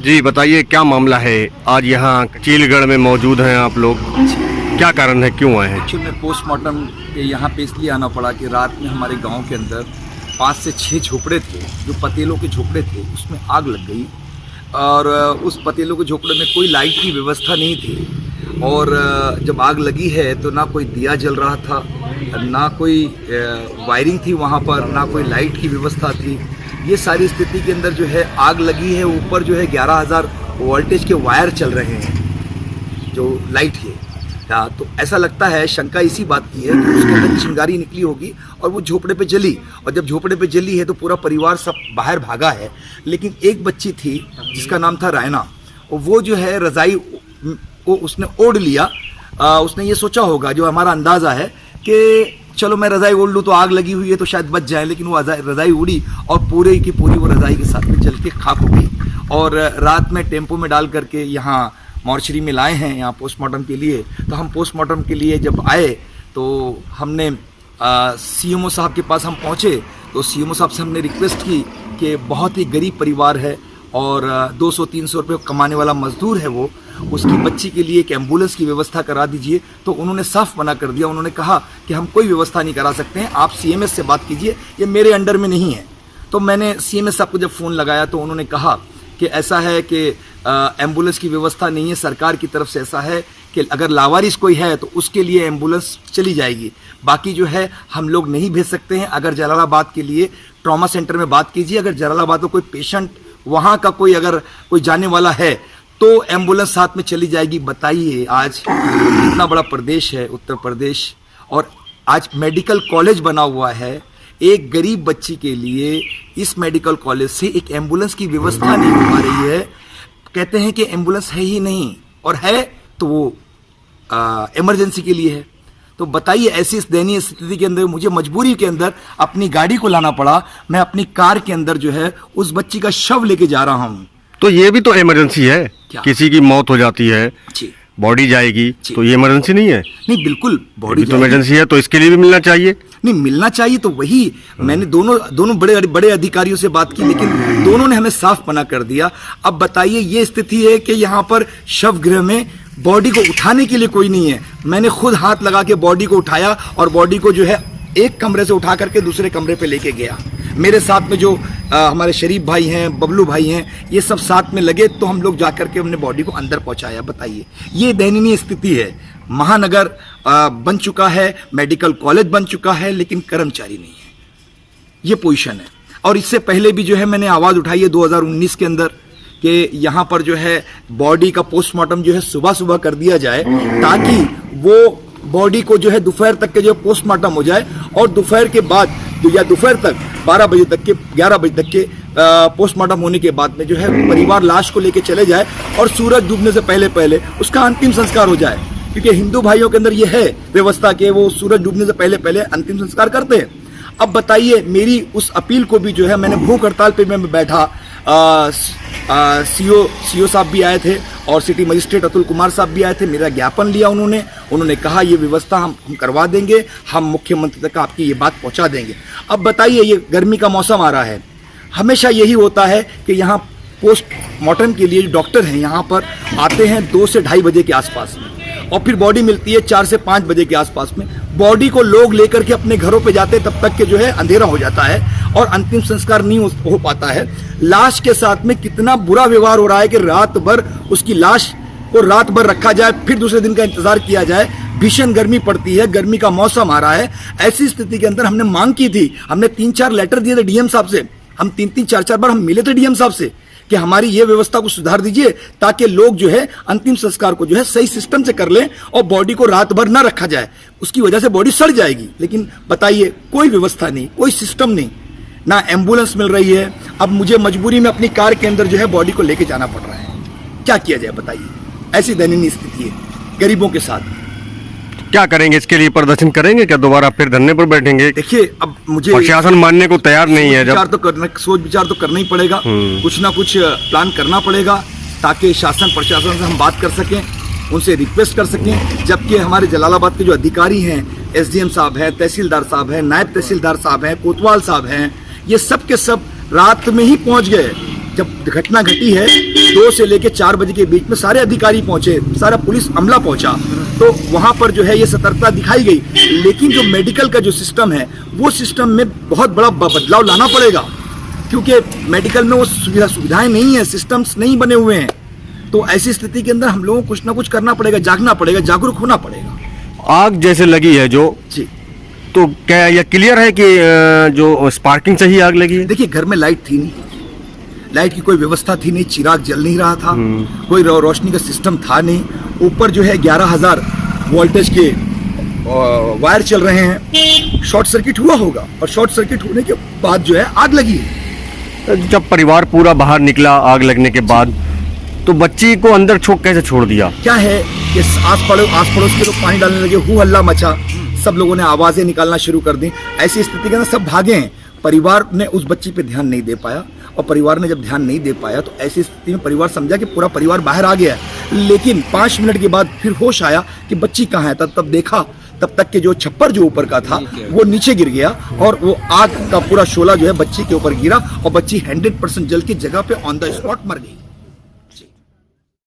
जी बताइए क्या मामला है। आज यहाँ चीलगढ़ में मौजूद हैं आप लोग, क्या कारण है, क्यों आए हैं? एक्चुअली में पोस्टमार्टम के यहाँ पे इसलिए आना पड़ा कि रात में हमारे गांव के अंदर 5 से 6 झोपड़े थे, जो पतेलों के झोपड़े थे, उसमें आग लग गई। और उस पतेलों के झोपड़े में कोई लाइट की व्यवस्था नहीं थी। और जब आग लगी है तो ना कोई दिया जल रहा था, ना कोई वायरिंग थी वहाँ पर, ना कोई लाइट की व्यवस्था थी। ये सारी स्थिति के अंदर जो है आग लगी है, ऊपर जो है 11,000 वोल्टेज के वायर चल रहे हैं जो लाइट के। तो ऐसा लगता है, शंका इसी बात की है कि उसके अंदर चिंगारी निकली होगी और वो झोपड़े पे जली। और जब झोपड़े पे जली है तो पूरा परिवार सब बाहर भागा है। लेकिन एक बच्ची थी जिसका नाम था रायना, और वो जो है रज़ाई को उसने ओढ़ लिया। उसने ये सोचा होगा, जो हमारा अंदाज़ा है, कि चलो मैं रज़ाई ओढ़ लूँ तो आग लगी हुई है तो शायद बच जाए। लेकिन वो रज़ाई उड़ी और पूरे की पूरी वो रज़ाई के साथ में जल के खाक हो गई। और रात में टेम्पो में डाल करके यहाँ मॉर्चरी में लाए हैं, यहाँ पोस्टमार्टम के लिए। तो हम पोस्टमार्टम के लिए जब आए तो हमने सीएमओ साहब के पास हम पहुँचे तो सीएमओ साहब से हमने रिक्वेस्ट की कि बहुत ही गरीब परिवार है और 200-300 रुपये कमाने वाला मजदूर है वो, उसकी बच्ची के लिए एक एम्बुलेंस की व्यवस्था करा दीजिए। तो उन्होंने साफ मना कर दिया। उन्होंने कहा कि हम कोई व्यवस्था नहीं करा सकते हैं, आप सीएमएस से बात कीजिए, ये मेरे अंडर में नहीं है। तो मैंने सीएमएस साहब को जब फ़ोन लगाया तो उन्होंने कहा कि ऐसा है कि एम्बुलेंस की व्यवस्था नहीं है, सरकार की तरफ से ऐसा है कि अगर लावारिस कोई है तो उसके लिए एम्बुलेंस चली जाएगी, बाकी जो है हम लोग नहीं भेज सकते हैं। अगर जलालाबाद के लिए ट्रॉमा सेंटर में बात कीजिए, अगर जलालाबाद में कोई पेशेंट वहाँ का कोई अगर कोई जाने वाला है तो एम्बुलेंस साथ में चली जाएगी। बताइए, आज इतना बड़ा प्रदेश है उत्तर प्रदेश, और आज मेडिकल कॉलेज बना हुआ है। एक गरीब बच्ची के लिए इस मेडिकल कॉलेज से एक एम्बुलेंस की व्यवस्था नहीं हो पा रही है। कहते हैं कि एम्बुलेंस है ही नहीं, और है तो वो इमरजेंसी के लिए है। तो बताइए, ऐसी इस दयनीय स्थिति के अंदर मुझे मजबूरी के अंदर अपनी गाड़ी को लाना पड़ा। मैं अपनी कार के अंदर जो है उस बच्ची का शव लेके जा रहा हूँ। तो ये भी तो इमरजेंसी है, किसी की मौत हो जाती है जी, बॉडी जाएगी, तो ये इमरजेंसी नहीं है? नहीं, बिल्कुल बॉडी तो इमरजेंसी है, तो इसके लिए भी मिलना चाहिए। नहीं, मिलना चाहिए। तो वही मैंने दोनों बड़े बड़े अधिकारियों से बात की, लेकिन दोनों ने हमें साफ मना कर दिया। अब बताइए, ये स्थिति है कि यहाँ पर शव गृह में बॉडी को उठाने के लिए कोई नहीं है। मैंने खुद हाथ लगा के बॉडी को उठाया और बॉडी को जो है एक कमरे से उठा करके दूसरे कमरे पे लेके गया। मेरे साथ में जो हमारे शरीफ भाई हैं, बबलू भाई हैं, ये सब साथ में लगे तो हम लोग जा करके हमने बॉडी को अंदर पहुंचाया। बताइए, ये दयनीय स्थिति है। महानगर बन चुका है, मेडिकल कॉलेज बन चुका है, लेकिन कर्मचारी नहीं है। ये पोजीशन है। और इससे पहले भी जो है मैंने आवाज़ उठाई है 2019 के अंदर कि यहाँ पर जो है बॉडी का पोस्टमार्टम जो है सुबह सुबह कर दिया जाए, ताकि वो बॉडी को जो है दोपहर तक के जो पोस्टमार्टम हो जाए, और दोपहर के बाद या दोपहर तक 12 बजे तक के 11 बजे तक के पोस्टमार्टम होने के बाद में जो है परिवार लाश को लेके चले जाए और सूरज डूबने से पहले पहले उसका अंतिम संस्कार हो जाए। क्योंकि हिंदू भाइयों के अंदर ये है व्यवस्था कि वो सूरज डूबने से पहले पहले अंतिम संस्कार करते हैं। अब बताइए, मेरी उस अपील को भी जो है मैंने भूख हड़ताल पे मैं बैठा, सीओ साहब भी आए थे और सिटी मजिस्ट्रेट अतुल कुमार साहब भी आए थे। मेरा ज्ञापन लिया उन्होंने कहा ये व्यवस्था हम करवा देंगे, हम मुख्यमंत्री तक आपकी ये बात पहुंचा देंगे। अब बताइए, ये गर्मी का मौसम आ रहा है, हमेशा यही होता है कि यहाँ पोस्टमार्टम के लिए डॉक्टर हैं यहाँ पर आते हैं 2 से 2:30 बजे के आसपास में, और फिर बॉडी मिलती है 4 से 5 बजे के आसपास में। बॉडी को लोग लेकर के अपने घरों पे जाते तब तक के जो है अंधेरा हो जाता है और अंतिम संस्कार नहीं हो पाता है। लाश के साथ में कितना बुरा व्यवहार हो रहा है कि रात भर उसकी लाश को रात भर रखा जाए, फिर दूसरे दिन का इंतजार किया जाए। भीषण गर्मी पड़ती है, गर्मी का मौसम आ रहा है। ऐसी स्थिति के अंदर हमने मांग की थी, हमने 3-4 लेटर दिए थे डीएम साहब से, हम 3-3, 4-4 बार हम मिले थे डीएम साहब से कि हमारी ये व्यवस्था को सुधार दीजिए, ताकि लोग जो है अंतिम संस्कार को जो है सही सिस्टम से कर लें और बॉडी को रात भर ना रखा जाए, उसकी वजह से बॉडी सड़ जाएगी। लेकिन बताइए, कोई व्यवस्था नहीं, कोई सिस्टम नहीं, ना एम्बुलेंस मिल रही है। अब मुझे मजबूरी में अपनी कार के अंदर जो है बॉडी को लेके जाना पड़ रहा है। क्या किया जाए बताइए, ऐसी दयनीय स्थिति है गरीबों के साथ। क्या करेंगे इसके लिए? प्रदर्शन करेंगे क्या? दोबारा फिर धरने पर बैठेंगे? देखिए, अब मुझे प्रशासन मानने को तैयार नहीं है। सोच विचार तो करना ही पड़ेगा, कुछ ना कुछ प्लान करना पड़ेगा, ताकि शासन प्रशासन से हम बात कर सकें, उनसे रिक्वेस्ट कर सकें। जबकि हमारे जलालाबाद के जो अधिकारी हैं, एसडीएम साहब हैं, तहसीलदार साहब हैं, नायब तहसीलदार साहब हैं, कोतवाल साहब हैं, ये सब के सब रात में ही पहुंच गए। जब घटना घटी है 2 से लेकर 4 बजे के बीच में सारे अधिकारी पहुंचे, सारा पुलिस अमला पहुंचा, तो वहां पर जो है ये सतर्कता दिखाई गई। लेकिन जो मेडिकल का जो सिस्टम है वो सिस्टम में बहुत बड़ा बदलाव लाना पड़ेगा, क्योंकि मेडिकल में वो सुविधाएं नहीं है, सिस्टम्स नहीं बने हुए हैं। तो ऐसी स्थिति के अंदर हम लोगों को कुछ ना कुछ करना पड़ेगा, जागना पड़ेगा, जागरूक होना पड़ेगा। आग जैसे लगी है जो, जी, तो क्या यह क्लियर है कि जो स्पार्किंग से ही आग लगी है? देखिए घर में लाइट थी नहीं, लाइट की कोई व्यवस्था थी नहीं, चिराग जल नहीं रहा था, कोई रोशनी का सिस्टम था नहीं। ऊपर जो है 11,000 वोल्टेज के वायर चल रहे हैं, शॉर्ट सर्किट हुआ होगा और शॉर्ट सर्किट होने के बाद जो है आग लगी है। जब परिवार पूरा बाहर निकला आग लगने के बाद, तो बच्ची को अंदर कैसे छोड़ दिया? क्या है कि आस पड़ोस के लोग पानी डालने लगे, हु हल्ला मचा, सब लोगों ने आवाजें निकालना शुरू कर दी। ऐसी स्थिति के अंदर सब भागे हैं। परिवार ने उस बच्ची पे ध्यान नहीं दे पाया, और परिवार ने जब ध्यान नहीं दे पाया तो ऐसी स्थिति में परिवार समझा कि पूरा परिवार बाहर आ गया है। लेकिन 5 मिनट के बाद फिर होश आया कि बच्ची कहाँ है। तब देखा, तब तक के जो छप्पर जो ऊपर का था वो नीचे गिर गया, और वो आग का पूरा शोला जो है बच्ची के ऊपर गिरा, और बच्ची 100% जल की जगह पे ऑन द स्पॉट मर गई।